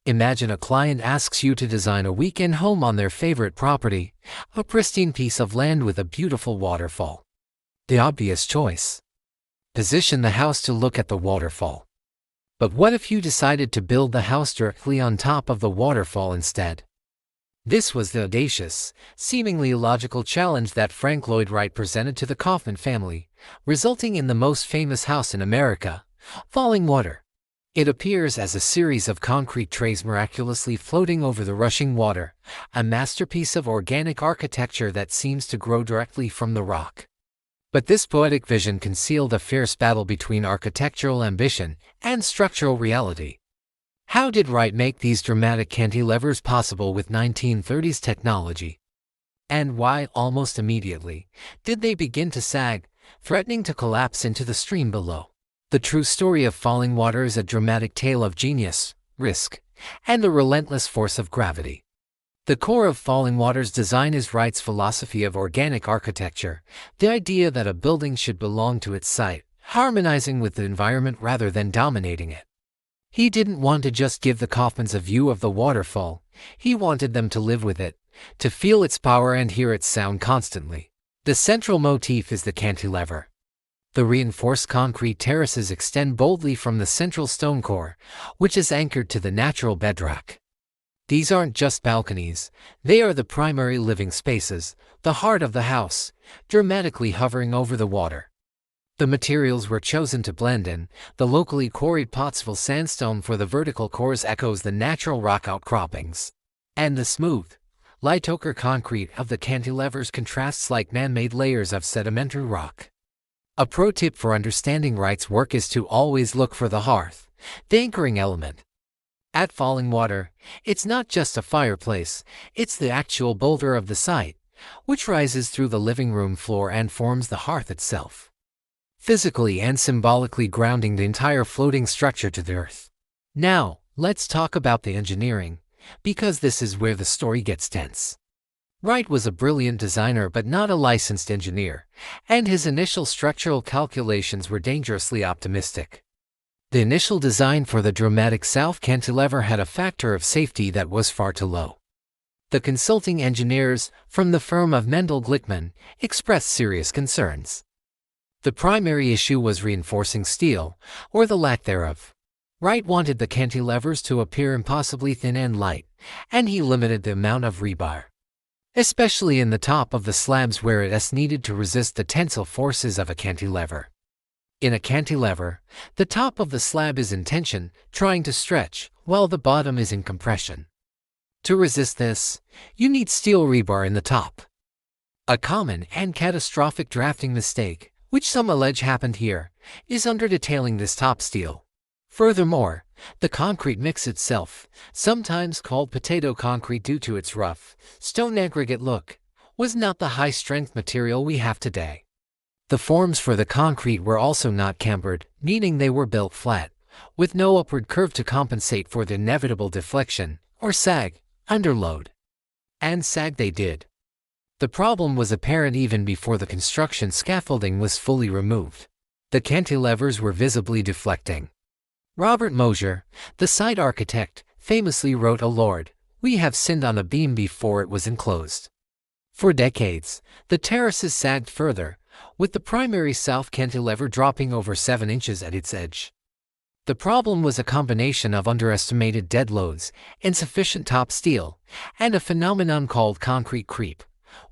Imagine a client asks you to design a weekend home on their favorite property, a pristine piece of land with a beautiful waterfall. The obvious choice. Position the house to look at the waterfall. But what if you decided to build the house directly on top of the waterfall instead? This was the audacious, seemingly illogical challenge that Frank Lloyd Wright presented to the Kaufman family, resulting in the most famous house in America, Fallingwater. It appears as a series of concrete trays miraculously floating over the rushing water, a masterpiece of organic architecture that seems to grow directly from the rock. But this poetic vision concealed a fierce battle between architectural ambition and structural reality. How did Wright make these dramatic cantilevers possible with 1930s technology? And why, almost immediately, did they begin to sag, threatening to collapse into the stream below? The true story of Fallingwater is a dramatic tale of genius, risk, and the relentless force of gravity. The core of Fallingwater's design is Wright's philosophy of organic architecture, the idea that a building should belong to its site, harmonizing with the environment rather than dominating it. He didn't want to just give the Kaufmans a view of the waterfall, he wanted them to live with it, to feel its power and hear its sound constantly. The central motif is the cantilever. The reinforced concrete terraces extend boldly from the central stone core, which is anchored to the natural bedrock. These aren't just balconies, they are the primary living spaces, the heart of the house, dramatically hovering over the water. The materials were chosen to blend in. The locally quarried Pottsville sandstone for the vertical cores echoes the natural rock outcroppings. And the smooth, light ochre concrete of the cantilevers contrasts like man-made layers of sedimentary rock. A pro tip for understanding Wright's work is to always look for the hearth, the anchoring element. At Fallingwater, it's not just a fireplace, it's the actual boulder of the site, which rises through the living room floor and forms the hearth itself, physically and symbolically grounding the entire floating structure to the earth. Now, let's talk about the engineering, because this is where the story gets tense. Wright was a brilliant designer but not a licensed engineer, and his initial structural calculations were dangerously optimistic. The initial design for the dramatic south cantilever had a factor of safety that was far too low. The consulting engineers, from the firm of Mendel Glickman, expressed serious concerns. The primary issue was reinforcing steel, or the lack thereof. Wright wanted the cantilevers to appear impossibly thin and light, and he limited the amount of rebar, especially in the top of the slabs where it is needed to resist the tensile forces of a cantilever. In a cantilever, the top of the slab is in tension, trying to stretch, while the bottom is in compression. To resist this, you need steel rebar in the top. A common and catastrophic drafting mistake, which some allege happened here, is under-detailing this top steel. Furthermore, the concrete mix itself, sometimes called potato concrete due to its rough, stone aggregate look, was not the high-strength material we have today. The forms for the concrete were also not cambered, meaning they were built flat, with no upward curve to compensate for the inevitable deflection, or sag, under load. And sag they did. The problem was apparent even before the construction scaffolding was fully removed. The cantilevers were visibly deflecting. Robert Mosier, the site architect, famously wrote, "O Lord, we have sinned on a beam before it was enclosed." For decades, the terraces sagged further, with the primary south cantilever dropping over 7 inches at its edge. The problem was a combination of underestimated dead loads, insufficient top steel, and a phenomenon called concrete creep,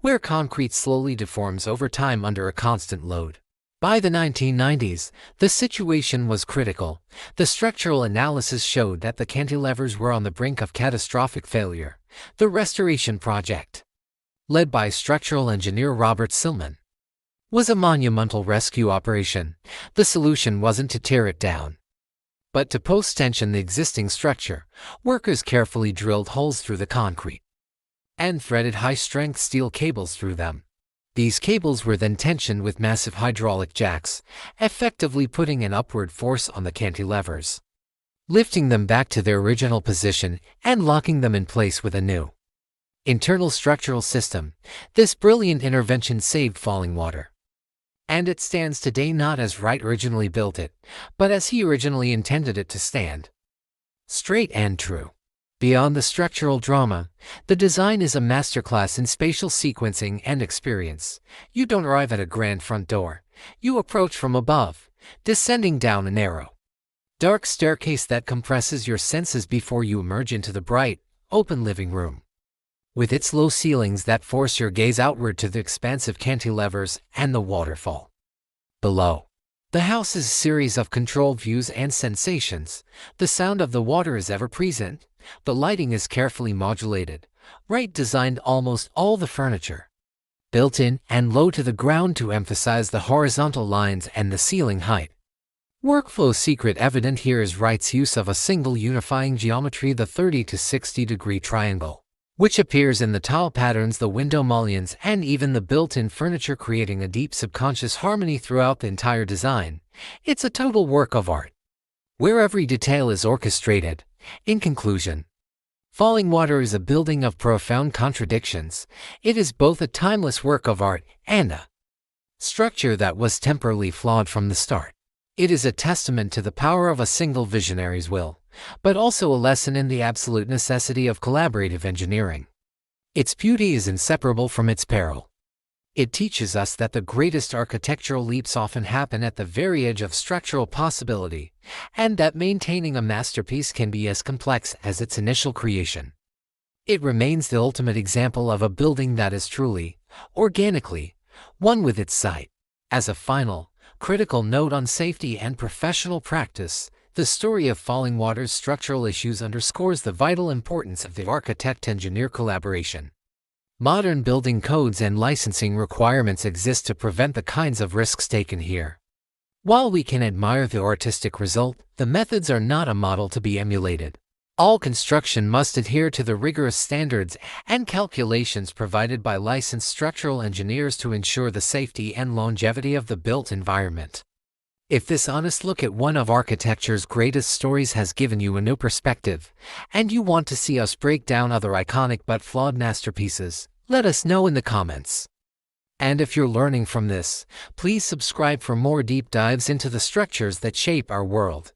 where concrete slowly deforms over time under a constant load. By the 1990s, the situation was critical. The structural analysis showed that the cantilevers were on the brink of catastrophic failure. The restoration project, led by structural engineer Robert Silman, was a monumental rescue operation. The solution wasn't to tear it down, but to post-tension the existing structure. Workers carefully drilled holes through the concrete and threaded high-strength steel cables through them. These cables were then tensioned with massive hydraulic jacks, effectively putting an upward force on the cantilevers, lifting them back to their original position and locking them in place with a new internal structural system. This brilliant intervention saved Fallingwater, and it stands today not as Wright originally built it, but as he originally intended it to stand: straight and true. Beyond the structural drama, the design is a masterclass in spatial sequencing and experience. You don't arrive at a grand front door. You approach from above, descending down a narrow, dark staircase that compresses your senses before you emerge into the bright, open living room, with its low ceilings that force your gaze outward to the expansive cantilevers and the waterfall below. The house is a series of controlled views and sensations. The sound of the water is ever present. The lighting is carefully modulated. Wright designed almost all the furniture built in and low to the ground to emphasize the horizontal lines and the ceiling height. Workflow secret evident here is Wright's use of a single unifying geometry, the 30 to 60 degree triangle, which appears in the tile patterns, the window mullions, and even the built-in furniture, creating a deep subconscious harmony throughout the entire design. It's a total work of art, where every detail is orchestrated. In conclusion, Fallingwater is a building of profound contradictions. It is both a timeless work of art and a structure that was temporally flawed from the start. It is a testament to the power of a single visionary's will, but also a lesson in the absolute necessity of collaborative engineering. Its beauty is inseparable from its peril. It teaches us that the greatest architectural leaps often happen at the very edge of structural possibility, and that maintaining a masterpiece can be as complex as its initial creation. It remains the ultimate example of a building that is truly, organically, one with its site. As a final, critical note on safety and professional practice, the story of Fallingwater's structural issues underscores the vital importance of the architect-engineer collaboration. Modern building codes and licensing requirements exist to prevent the kinds of risks taken here. While we can admire the artistic result, the methods are not a model to be emulated. All construction must adhere to the rigorous standards and calculations provided by licensed structural engineers to ensure the safety and longevity of the built environment. If this honest look at one of architecture's greatest stories has given you a new perspective, and you want to see us break down other iconic but flawed masterpieces, let us know in the comments. And if you're learning from this, please subscribe for more deep dives into the structures that shape our world.